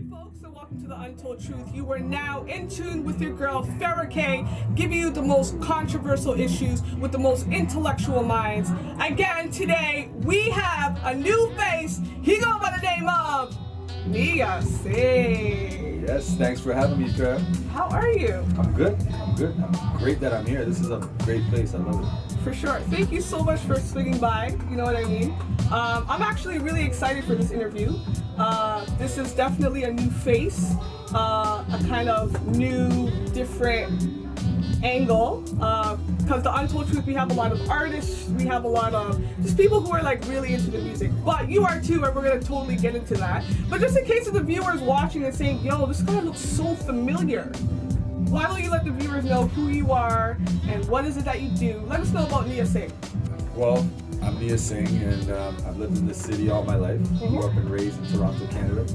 folks, and welcome to the Untold Truth. You are now in tune with your girl Farrah K, giving you the most controversial issues with the most intellectual minds. Again, today we have a new face. He goes by the name of Knia Singh. Yes, thanks for having me, Farrah. How are you? I'm good. I'm great that I'm here. This is a great place. I love it. For sure. Thank you so much for swinging by. You know what I mean? I'm actually really excited for this interview. This is definitely a new face, a kind of new, different angle. Because the Untold Truth, we have a lot of artists, we have a lot of just people who are like really into the music. But you are too, and we're gonna totally get into that. But just in case of the viewers watching and saying, yo, this guy looks so familiar, why don't you let the viewers know who you are and what is it that you do? Let us know about Knia Singh. Well, I'm Knia Singh, and I've lived in this city all my life. Grew up and raised in Toronto, Canada.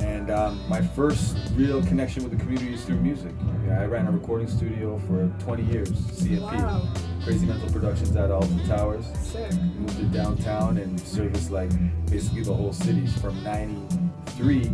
And my first real connection with the community is through music. Yeah, I ran a recording studio for 20 years, CMP. Wow. Crazy Mental Productions at Alton Towers. Sick. Moved to downtown and serviced like basically the whole city. From 93,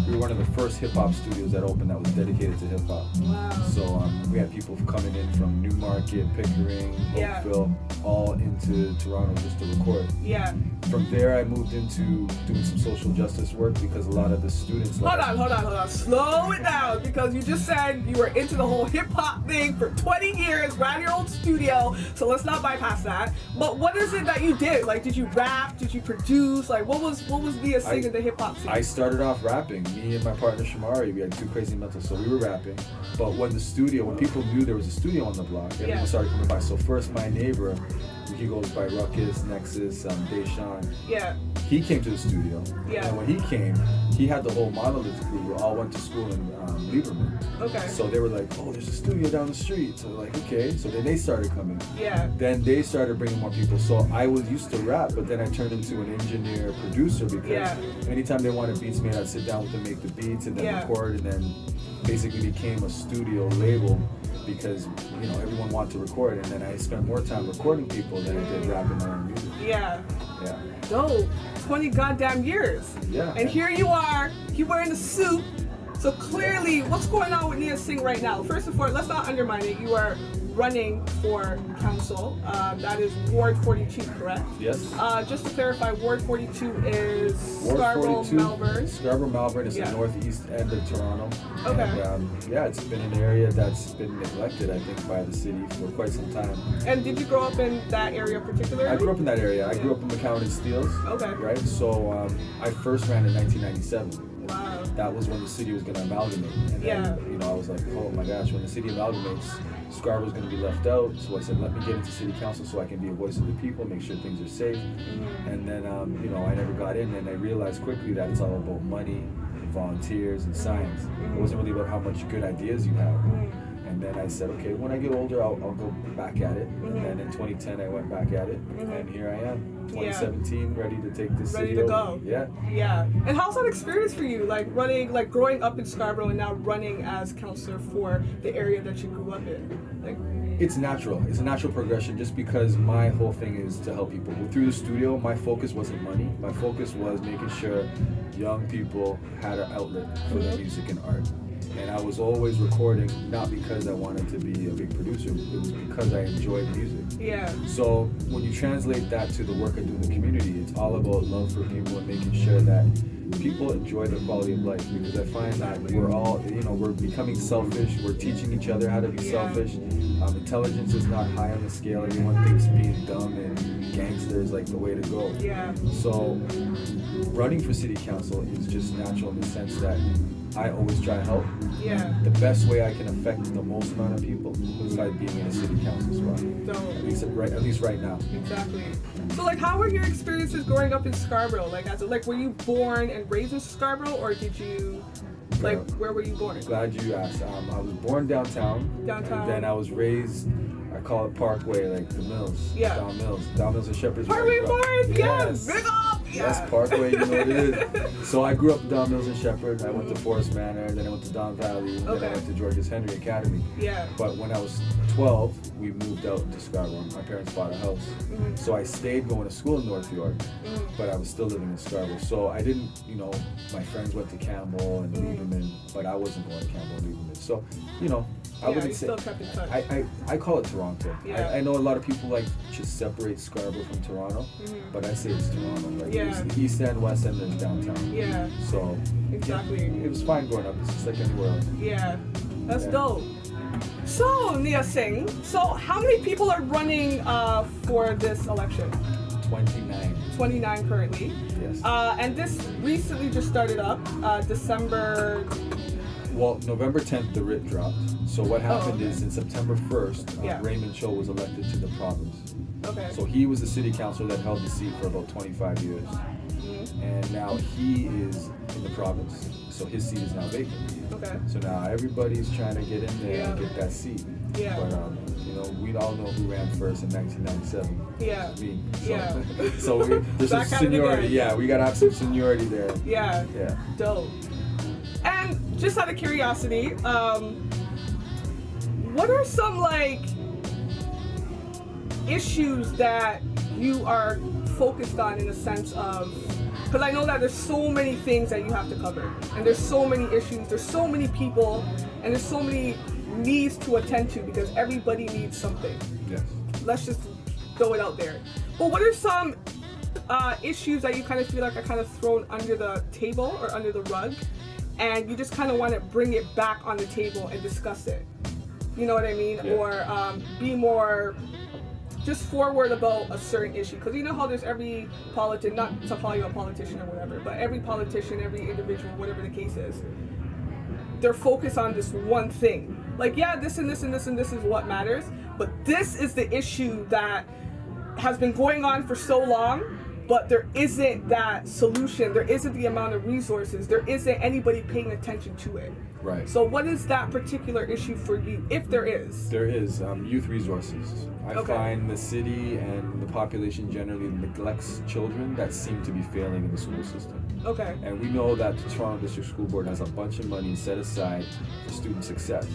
we were one of the first hip-hop studios that opened that was dedicated to hip-hop. Wow. So we had people coming in from Newmarket, Pickering, Oakville, all into Toronto just to record. Yeah. From there, I moved into doing some social justice work because a lot of the students... Hold on. Slow it down, because you just said you were into the whole hip-hop thing for 20 years, ran your own studio, so let's not bypass that. But what is it that you did? Like, did you rap? Did you produce? Like, what was Knia Singh in the hip-hop scene? I started off rapping. Me and my partner Shamari, we had two Crazy Mental, so we were rapping. But when people knew there was a studio on the block, everyone started coming by. So first, my neighbor, he goes by Ruckus, Nexus, Deshaun. Yeah. He came to the studio. Yeah. And when he came, he had the whole Monolith crew. We all went to school in Lieberman. Okay. So they were like, oh, there's a studio down the street. So like, okay. So then they started coming. Yeah. Then they started bringing more people. So I was used to rap, but then I turned into an engineer, producer, because anytime they wanted beats made, I'd sit down with them, make the beats, and then record, and then basically became a studio label. Because everyone wanted to record, and then I spent more time recording people than I did rapping my own music. Yeah. Yeah. Dope. 20 goddamn years. Yeah. And here you are, you wearing a suit. So clearly, what's going on with Knia Singh right now? First and foremost, let's not undermine it. You are running for council. That is Ward 42, correct? Yes. Just to clarify, Ward 42 is Scarborough, Melbourne. Scarborough, Melbourne is the northeast end of Toronto. Okay. And, it's been an area that's been neglected, I think, by the city for quite some time. And did you grow up in that area particularly? I grew up in that area. I grew up in McCowan and Steeles. Okay. Right? So I first ran in 1997. Wow. That was when the city was going to amalgamate. And then, I was like, oh my gosh, when the city amalgamates, Scarborough's going to be left out. So I said, let me get into city council so I can be a voice of the people, make sure things are safe. And then, I never got in, and I realized quickly that it's all about money, volunteers, and signs. It wasn't really about how much good ideas you have. And then I said, okay, when I get older, I'll go back at it. And then in 2010, I went back at it. And here I am, 2017, ready to take this city to over. go. Yeah. Yeah. And how's that experience for you? Like growing up in Scarborough and now running as councillor for the area that you grew up in? It's natural. It's a natural progression just because my whole thing is to help people. Through the studio, my focus wasn't money. My focus was making sure young people had an outlet for their music and art. And I was always recording, not because I wanted to be a big producer, it was because I enjoyed music. Yeah. So when you translate that to the work I do in the community, it's all about love for people and making sure that people enjoy their quality of life, because I find that we're all, we're becoming selfish, we're teaching each other how to be selfish. Intelligence is not high on the scale. Everyone thinks being dumb and gangster is like the way to go. Yeah. So running for city council is just natural in the sense that I always try to help. Yeah. The best way I can affect the most amount of people is by being in a city council spot. At least right now. Exactly. So how were your experiences growing up in Scarborough? Were you born and raised in Scarborough, or did you where were you born? Glad you asked. I was born downtown. Downtown. And then I was raised, I call it Parkway, like the Mills. Yeah. Down Mills and Shepherd's. Parkway Park, yes. Big up, West Parkway, you know what it is. So I grew up in Don Mills and Shepherd. I went to Forest Manor, then I went to Don Valley, and then I went to George's Henry Academy. Yeah. But when I was 12, we moved out to Scarborough. My parents bought a house. So I stayed going to school in North York, but I was still living in Scarborough. So I didn't, you know, my friends went to Campbell and Lieberman, but I wasn't going to Campbell and Lieberman. So, you know, I wouldn't say. Still kept in touch. I call it Toronto. Yeah. I know a lot of people like to separate Scarborough from Toronto, but I say it's Toronto. Like there's East End, West End, there's downtown. Yeah. So exactly. It was fine growing up. It's just like anywhere else. Yeah. That's dope. So, Knia Singh, so how many people are running for this election? 29. 29 currently. Yes. And this recently just started up, December. Well, November 10th, the writ dropped. So what happened is in September 1st, Raymond Cho was elected to the province. Okay. So he was the city councilor that held the seat for about 25 years. And now he is in the province. So his seat is now vacant. Okay. So now everybody's trying to get in there and get that seat. Yeah. But you know, we all know who ran first in 1997. Yeah. Me. So, yeah. So there's some seniority. Yeah, we gotta have some seniority there. Yeah. Yeah. Dope. And just out of curiosity, what are some like issues that you are focused on in the sense of, because I know that there's so many things that you have to cover, and there's so many issues, there's so many people, and there's so many needs to attend to because everybody needs something. Yes. Let's just throw it out there. But what are some issues that you kind of feel like are kind of thrown under the table or under the rug, and you just kind of want to bring it back on the table and discuss it? You know what I mean? Yeah. Or be more just forward about a certain issue, because you know how there's every politician, not to call you a politician or whatever, but every politician, every individual, whatever the case is, they're focused on this one thing. Like, yeah, this and this and this and this is what matters, but this is the issue that has been going on for so long, but there isn't that solution, there isn't the amount of resources, there isn't anybody paying attention to it. Right. So what is that particular issue for you, if there is? There is youth resources. I find the city and the population generally neglects children that seem to be failing in the school system. Okay. And we know that the Toronto District School Board has a bunch of money set aside for student success.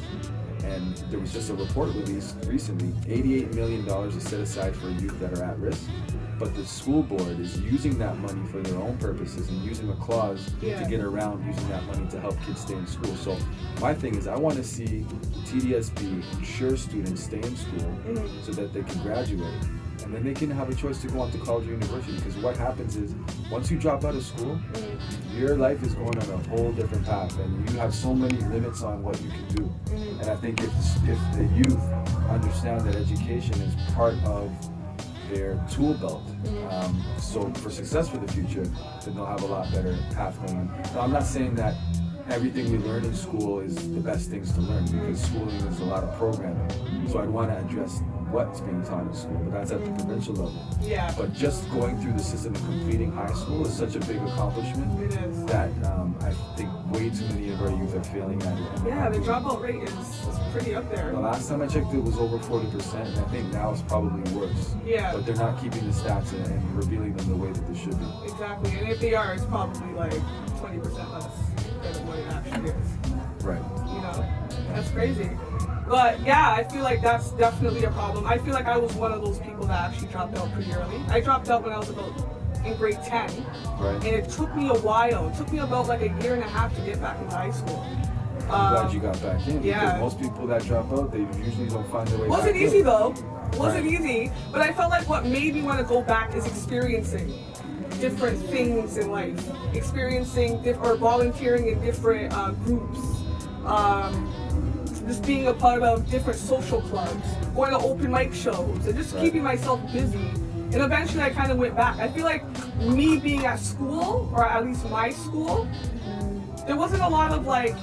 And there was just a report released recently, $88 million is set aside for youth that are at risk. But the school board is using that money for their own purposes and using a clause to get around using that money to help kids stay in school. So my thing is I want to see TDSB ensure students stay in school so that they can graduate. And then they can have a choice to go on to college or university, because what happens is once you drop out of school, your life is going on a whole different path and you have so many limits on what you can do. And I think if the youth understand that education is part of their tool belt, so for success for the future, then they'll have a lot better path going on. Now, I'm not saying that everything we learn in school is the best things to learn, because schooling is a lot of programming. So I'd want to address what's being taught in school, but that's at the provincial level. Yeah. But just going through the system and completing high school is such a big accomplishment. It is. That I think way too many of our youth are failing at it. Yeah, the dropout rate is pretty up there. The last time I checked, it was over 40%, and I think now it's probably worse. Yeah. But they're not keeping the stats and revealing them the way that they should be. Exactly, and if they are, it's probably like 20% less than what it actually is. Right. You know, that's crazy. But yeah, I feel like that's definitely a problem. I feel like I was one of those people that actually dropped out pretty early. I dropped out when I was about in grade 10. Right. And it took me a while. It took me about like a year and a half to get back into high school. I'm glad you got back in, because most people that drop out, they usually don't find their way back in. Wasn't easy though. Wasn't easy. But I felt like what made me want to go back is experiencing different things in life. Experiencing or volunteering in different groups. Just being a part of different social clubs, going to open mic shows, and just keeping myself busy. And eventually I kind of went back. I feel like me being at school, or at least my school, there wasn't a lot of like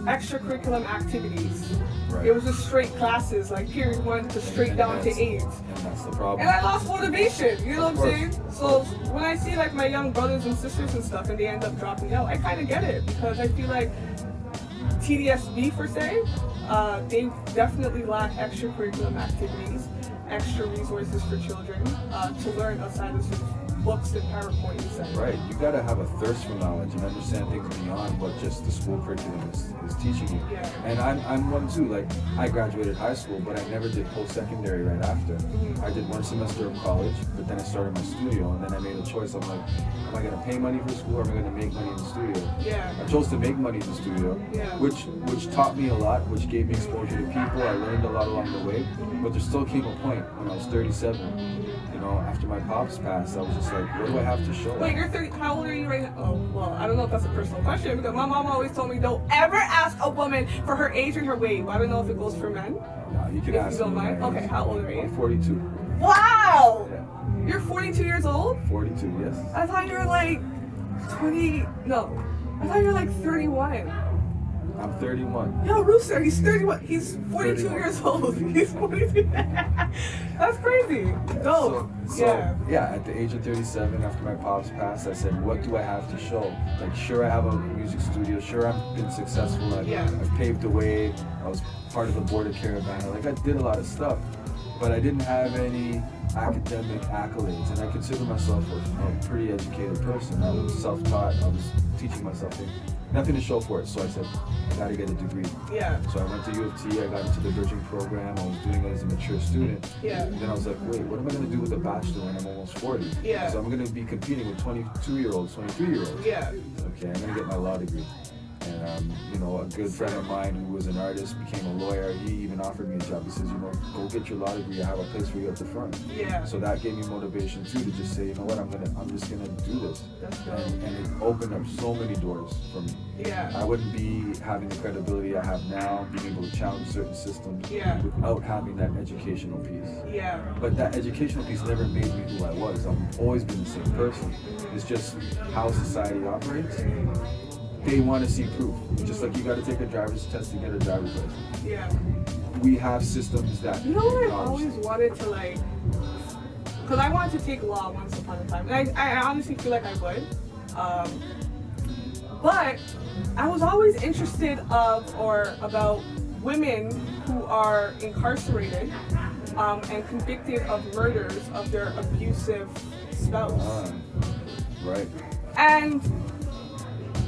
extracurriculum activities. Right. It was just straight classes, like period 1 to straight down to 8. And that's the problem. And I lost motivation, you know what I'm saying? So when I see like my young brothers and sisters and stuff and they end up dropping out, I kind of get it, because I feel like TDSB per se, they definitely lack extracurriculum activities, extra resources for children to learn outside of books and PowerPoints. And, Right, you gotta have a thirst for knowledge and understand things beyond what just the school curriculum is teaching you. Yeah. And I'm one too. Like, I graduated high school, but I never did post-secondary right after. Mm-hmm. I did 1 semester of college, but then I started my studio, and then I made a choice. I'm like, am I gonna pay money for school, or am I gonna make money in the studio? Yeah. I chose to make money in the studio, Yeah. which taught me a lot, which gave me exposure to people. I learned a lot along the way, but there still came a point when I was 37. You know, after my pops passed, I was just like, what do I have to show? Wait, you're 30. How old are you right now? Oh, well, I don't know if that's a personal question because my mom always told me don't ever ask a woman for her age and her weight. But I don't know if it goes for men. No, you can If ask you don't me. mind. Okay, how old are you? I'm 42. Wow! Yeah, You're 42 years old? 42, yes. I thought you were like 20. No, I thought you were like 31. I'm 31. Yo, Rooster, he's 31. He's 42 31. years old. He's 42. That's crazy. Dope. Yeah, at the age of 37, after my pops passed, I said, what do I have to show? Like, sure, I have a music studio. Sure, I've been successful. I've paved the way. I was part of the board of Caravana. Like, I did a lot of stuff, but I didn't have any academic accolades, and I consider myself a pretty educated person. I was self-taught. I was teaching myself things. Nothing to show for it, so I said, I gotta get a degree. Yeah. So I went to U of T, I got into the bridging program, I was doing it as a mature student. Yeah. And then I was like, wait, what am I gonna do with a bachelor when I'm almost 40? Yeah. So I'm gonna be competing with 22-year-olds, 23-year-olds. Yeah. Okay, I'm gonna get my law degree. And you know, a good friend of mine who was an artist became a lawyer. He even offered me a job. He says, you know, go get your law degree. I have a place for you at the front. Yeah. So that gave me motivation too to just say, you know what, I'm just gonna do this. That's dope. And it opened up so many doors for me. Yeah. I wouldn't be having the credibility I have now, being able to challenge certain systems Yeah. without having that educational piece. Yeah. But that educational piece never made me who I was. I've always been the same person. It's just how society operates. They want to see proof. Just like you got to take a driver's test to get a driver's license. Yeah. We have systems that You know what I acknowledge always things. wanted to like, because I wanted to take law once upon a time, and I honestly feel like I would. But I was always interested about women who are incarcerated and convicted of murders of their abusive spouse. Right. And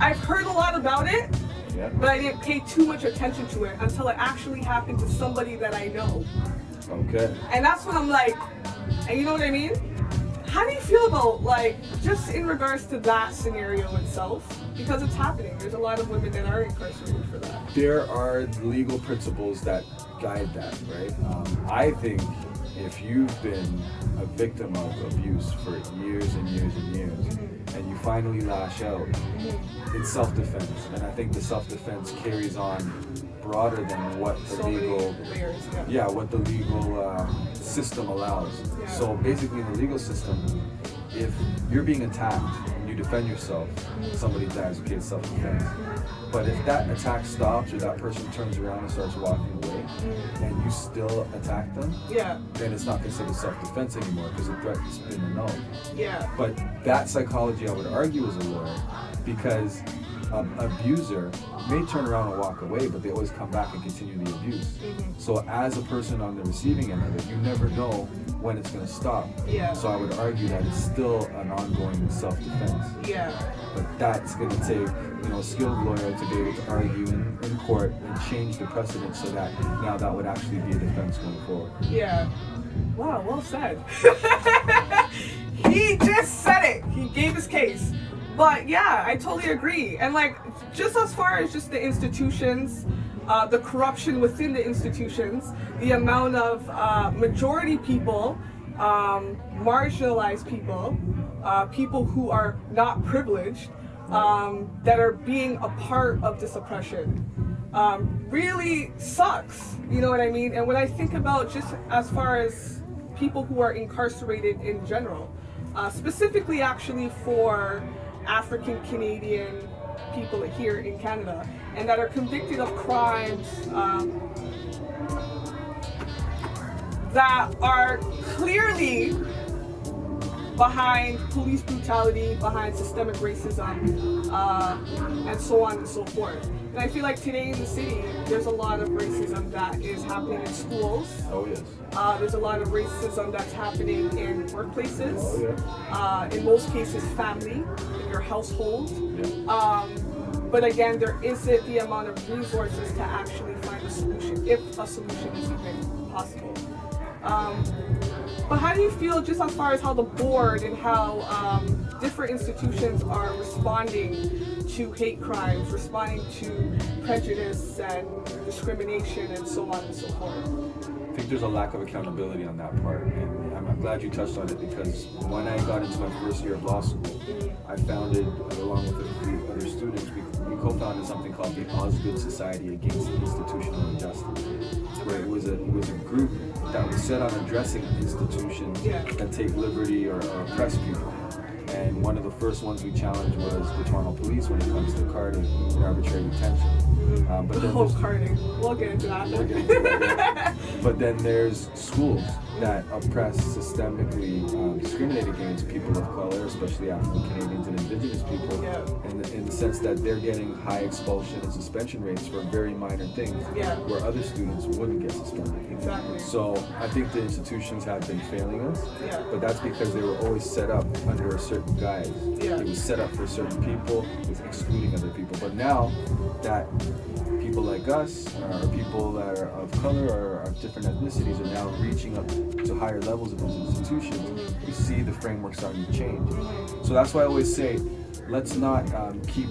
I've heard a lot about it, Yeah. but I didn't pay too much attention to it until it actually happened to somebody that I know. Okay. And that's when I'm like, and you know what I mean? How do you feel about, like, just in regards to that scenario itself? Because it's happening. There's a lot of women that are incarcerated for that. There are legal principles that guide that, right? I think if you've been a victim of abuse for years and years and years, and you finally lash out, it's self-defense. And I think the self-defense carries on broader than what the So many legal layers, what the legal system allows. Yeah. So basically in the legal system, if you're being attacked and you defend yourself, somebody dies, okay, it's self-defense. But if that attack stops or that person turns around and starts walking away and you still attack them, Yeah. then it's not considered self-defense anymore because the threat has been annulled. Yeah. But that psychology, I would argue, is a lawyer, because an abuser may turn around and walk away, but they always come back and continue the abuse. So as a person on the receiving end of it, you never know when it's going to stop. Yeah. So I would argue that it's still an ongoing self-defense. Yeah. But that's going to take, a skilled lawyer to be able to argue in court and change the precedent so that now that would actually be a defense going forward. Yeah. Wow, well said. He just said it. He gave his case. But yeah, I totally agree. And like, just as far as just the institutions, the corruption within the institutions, the amount of majority people, marginalized people, people who are not privileged, that are being a part of this oppression, really sucks. You know what I mean? And when I think about just as far as people who are incarcerated in general, specifically actually for African Canadian people here in Canada, and that are convicted of crimes that are clearly behind police brutality, behind systemic racism, and so on and so forth. And I feel like today in the city, there's a lot of racism that is happening in schools. Oh yes. There's a lot of racism that's happening in workplaces. Oh yeah. In most cases, family, in your household. Yeah. But again, there isn't the amount of resources to actually find a solution, if a solution is even possible. But how do you feel just as far as how the board and how different institutions are responding to hate crimes, responding to prejudice and discrimination and so on and so forth? I think there's a lack of accountability on that part, and I'm glad you touched on it, because when I got into my first year of law school, I founded, along with a few other students, we co-founded something called the Osgood Society Against Institutional Injustice, where it was a group that was set on addressing institutions that take liberty or oppress people. And one of the first ones we challenged was the Toronto Police when it comes to carding and arbitrary detention. But then carding. We'll get into that. But then there's schools that oppress, systemically discriminate against people of color, especially African Canadians and Indigenous people, in the sense that they're getting high expulsion and suspension rates for very minor things, where other students wouldn't get suspended. Exactly. So I think the institutions have been failing us, but that's because they were always set up under a certain guise. It was set up for certain people, it's excluding other people. But now that people like us, or people that are of color or of different ethnicities, are now reaching up to higher levels of those institutions, we see the framework starting to change. So that's why I always say, let's not keep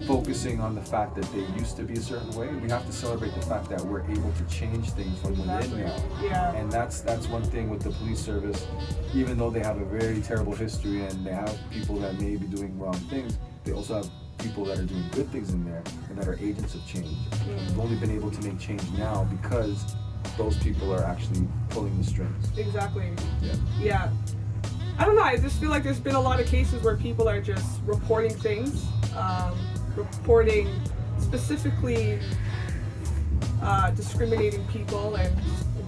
focusing on the fact that they used to be a certain way. We have to celebrate the fact that we're able to change things from within now. And that's one thing with the police service. Even though they have a very terrible history and they have people that may be doing wrong things, they also have people that are doing good things in there and that are agents of change. We've only been able to make change now because those people are actually pulling the strings. Exactly. Yeah. I don't know, I just feel like there's been a lot of cases where people are just reporting things, reporting specifically discriminating people and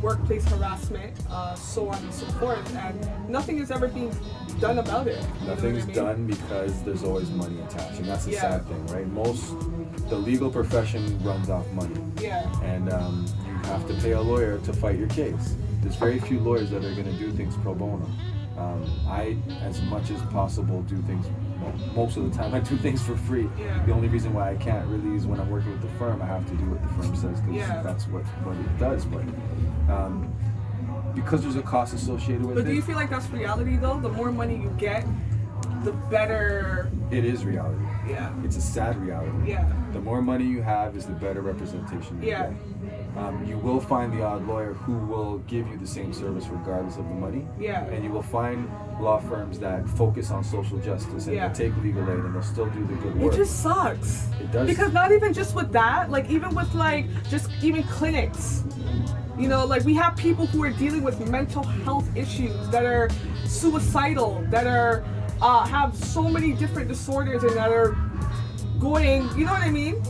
workplace harassment, so on and so forth, and nothing is ever being done about it. Nothing's done because there's always money attached, and that's the sad thing, right? The legal profession runs off money. And you have to pay a lawyer to fight your case. There's very few lawyers that are going to do things pro bono. I, as much as possible, do things, most of the time I do things for free. The only reason why I can't really is when I'm working with the firm, I have to do what the firm says, because that's what it does. But because there's a cost associated with it. But do you feel like that's reality though? The more money you get, the better. It is reality. It's a sad reality. The more money you have is the better representation you get. You will find the odd lawyer who will give you the same service regardless of the money. And you will find law firms that focus on social justice and they'll take legal aid and they'll still do the good work. It just sucks. It does. Because not even just with that, like even with like just even clinics. You know, like we have people who are dealing with mental health issues, that are suicidal, that are have so many different disorders and that are going, you know what I mean?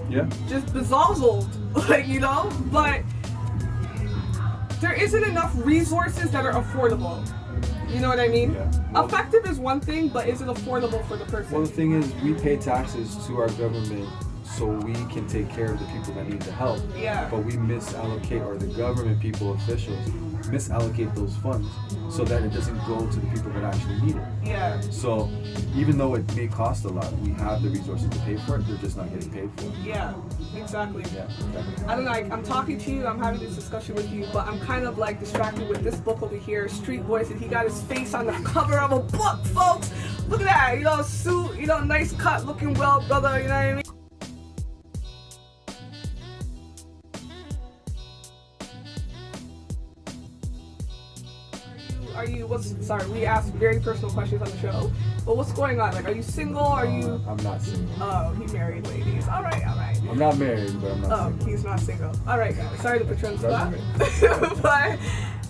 Just bezazzled, like, you know? But there isn't enough resources that are affordable. You know what I mean? Well, effective is one thing, but is it affordable for the person? Well, the thing is, we pay taxes to our government so we can take care of the people that need the help. But we misallocate, or the government people, officials, misallocate those funds so that it doesn't go to the people that actually need it. So even though it may cost a lot, we have the resources to pay for it, they're just not getting paid for it. Exactly. I don't know, I'm talking to you, I'm having this discussion with you, but I'm kind of like distracted with this book over here, Street Voices. He got his face on the cover of a book, folks. Look at that, you know, suit, you know, nice cut, looking well, brother, you know what I mean? We ask very personal questions on the show, but what's going on? Like, are you single? Are you? I'm not single. Oh, he married ladies. All right. I'm not married, but I'm not single. He's not single. All right, guys. Sorry to put you on the spot.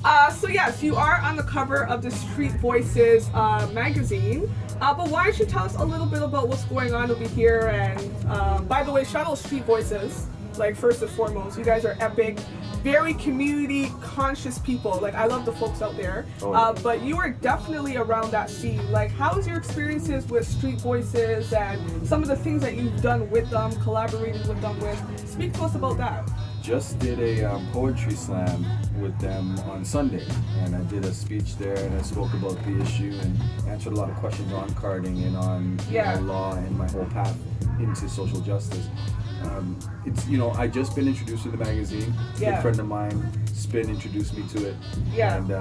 But, so yes, you are on the cover of the Street Voices magazine. But why don't you tell us a little bit about what's going on over here? And by the way, shout out Street Voices. Like, first and foremost, you guys are epic, very community conscious people. Like, I love the folks out there. But you are definitely around that scene. Like, how is your experiences with Street Voices and some of the things that you've done with them, collaborated with them with? Speak to us about that. Just did a poetry slam with them on Sunday, and I did a speech there, and I spoke about the issue and answered a lot of questions on carding and on law and my whole path into social justice. It's, you know, I just been introduced to the magazine. A friend of mine, Spin, introduced me to it, and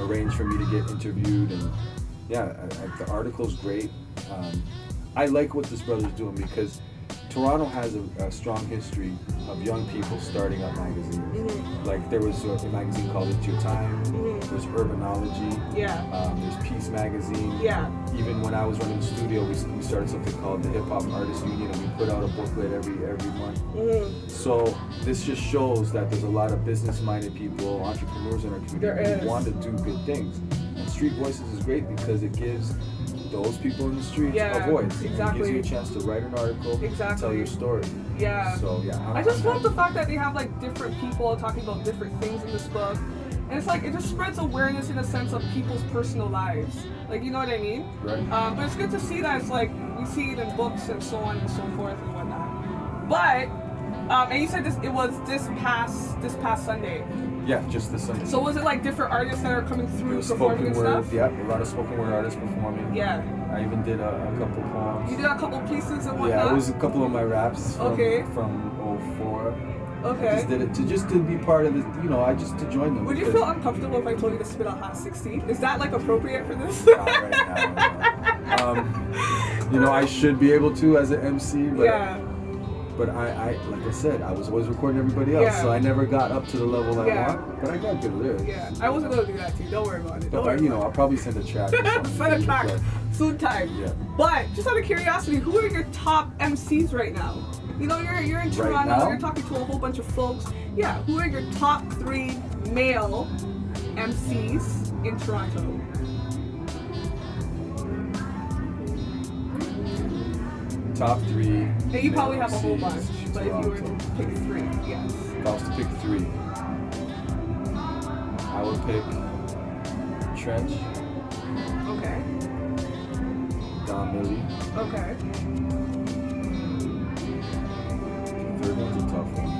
arranged for me to get interviewed, and the article's great. I like what this brother's doing because Toronto has a strong history of young people starting up magazines. Like, there was a magazine called It's Your Time. There's Urbanology. There's Peace Magazine. Even when I was running the studio, we started something called the Hip Hop Artists Union, and we put out a booklet every month. So this just shows that there's a lot of business-minded people, entrepreneurs in our community who want to do good things. And Street Voices is great because it gives those people in the streets a voice. It gives you a chance to write an article, tell your story. So I just love the fact that they have like different people talking about different things in this book. And it's like, it just spreads awareness in a sense of people's personal lives. Like, you know what I mean? Right. But it's good to see that it's like, we see it in books and so on and so forth and whatnot. But, and you said it was this past Sunday. Yeah, just this Sunday. So was it like different artists that are coming through performing spoken and word, stuff? a lot of spoken word artists performing. I even did a couple poems. You did a couple pieces and whatnot? Yeah, it was a couple of my raps from 04. Okay. I just did it to be part of the, you know, to join them. Would you feel uncomfortable if I told you to spit out Hot 16? Is that like appropriate for this? Not right now. You know, I should be able to as an MC, but but I like I said, I was always recording everybody else, so I never got up to the level I want. But I got good lyrics. I wasn't gonna do that to you. Don't worry about it. I'll probably send a track. Send a track soon time. But just out of curiosity, who are your top MCs right now? You know, you're in Toronto. Right, you're talking to a whole bunch of folks. Who are your top 3 male MCs in Toronto? Top 3. And you probably have a whole MCs, bunch, but if you were to pick 3, yes. If I was to pick 3, I would pick Trench. Okay. Don Millie. Okay. Third one's a tough one.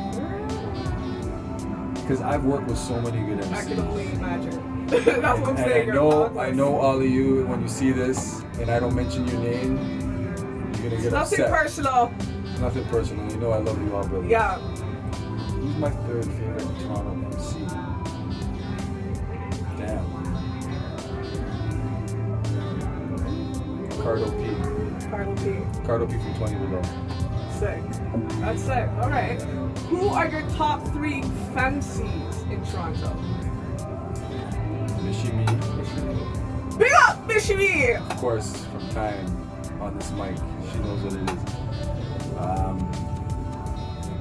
Because I've worked with so many good MCs. I can only imagine. That's what I'm saying. I know all of you, when you see this, and I don't mention your name, you're gonna get Nothing upset. personal. Nothing personal. You know I love you all, brother. Yeah. Who's my 3rd favorite Toronto MC? Damn. Cardo P from 20 Below. Sick. That's sick. All right. Who are your top 3 femcees in Toronto? Mishimi. Big up, Mishimi! Of course, from time on this mic, she knows what it is.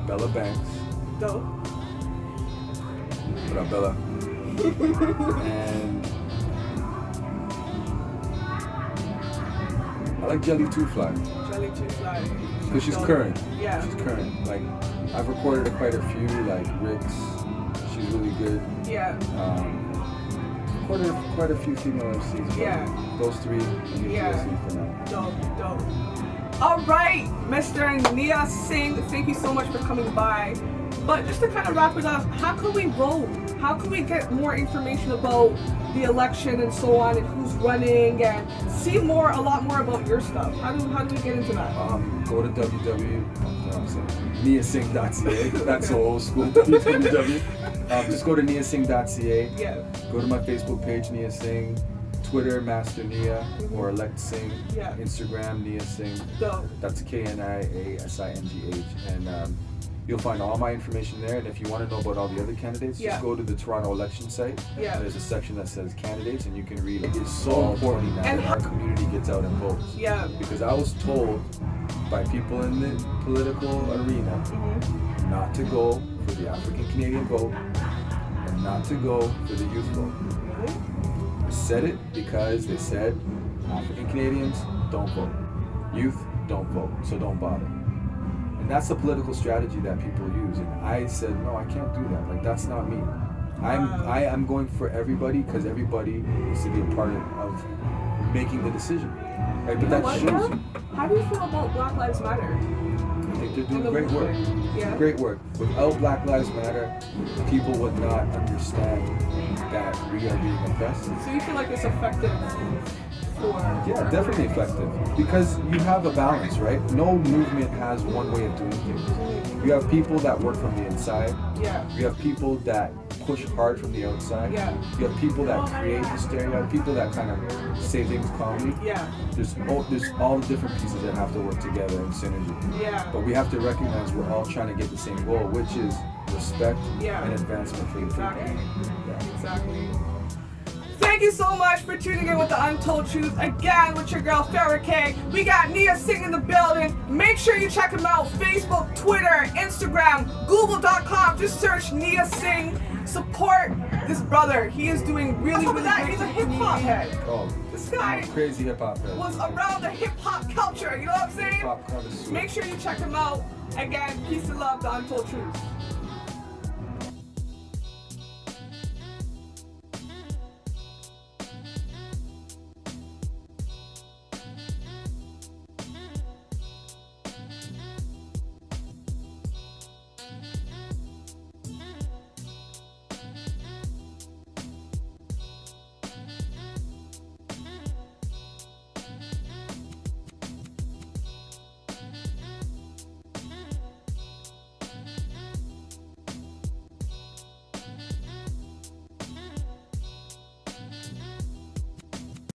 Bella Banks. Dope. What up, Bella? And I like Jelly Two Fly. Jelly Two Fly. Because she's current. Yeah. She's current. Like, I've recorded quite a few, like Rick's. She's really good. Yeah. Recorded quite a few female MCs. Yeah. Those 3, for now. Dope. All right, Mr. Knia Singh, thank you so much for coming by. But just to kind of wrap it up, how can we vote? How can we get more information about the election and so on, and who's running, and see a lot more about your stuff? How do we get into that? Go to kniasingh.ca. That's so old school. www. Just go to kniasingh.ca. Yeah. Go to my Facebook page, Knia Singh. Twitter, Master Knia, or Elect Singh. Instagram, Knia Singh. Dope. That's KNIASINGH. And you'll find all my information there. And if you want to know about all the other candidates, just go to the Toronto election site. There's a section that says candidates, and you can read it. It's so important now that our community gets out and votes. Because I was told by people in the political arena not to go for the African Canadian vote and not to go for the youth vote. I said it because they said African Canadians don't vote. Youth don't vote, so don't bother. And that's the political strategy that people use. And I said, no, I can't do that. Like, that's not me. I'm going for everybody because everybody needs to be a part of making the decision. Right? But that shows you. How do you feel about Black Lives Matter? I think they're doing great work. Yeah. Great work. Without Black Lives Matter, people would not understand that we are being oppressed. So you feel like it's effective for... Yeah, definitely effective. Because you have a balance, right? No movement has one way of doing things. You have people that work from the inside. Yeah. You have people that push hard from the outside. Yeah. You have people that create hysteria. You have people that kind of say things calmly. Yeah. There's all the different pieces that have to work together in synergy. Yeah. But we have to recognize we're all trying to get the same goal, which is respect and advancement for the people. Yeah. Exactly. Thank you so much for tuning in with the Untold Truth. Again, with your girl Farrah K. We got Knia Singh in the building. Make sure you check him out. Facebook, Twitter, Instagram, Google.com. Just search Knia Singh. Support this brother. He is doing really great. He's a hip hop head. Oh, This guy crazy hip hop head. was around the hip hop culture. You know what I'm saying? Hip hop connoisseur. Make sure you check him out. Again, peace and love, the Untold Truth.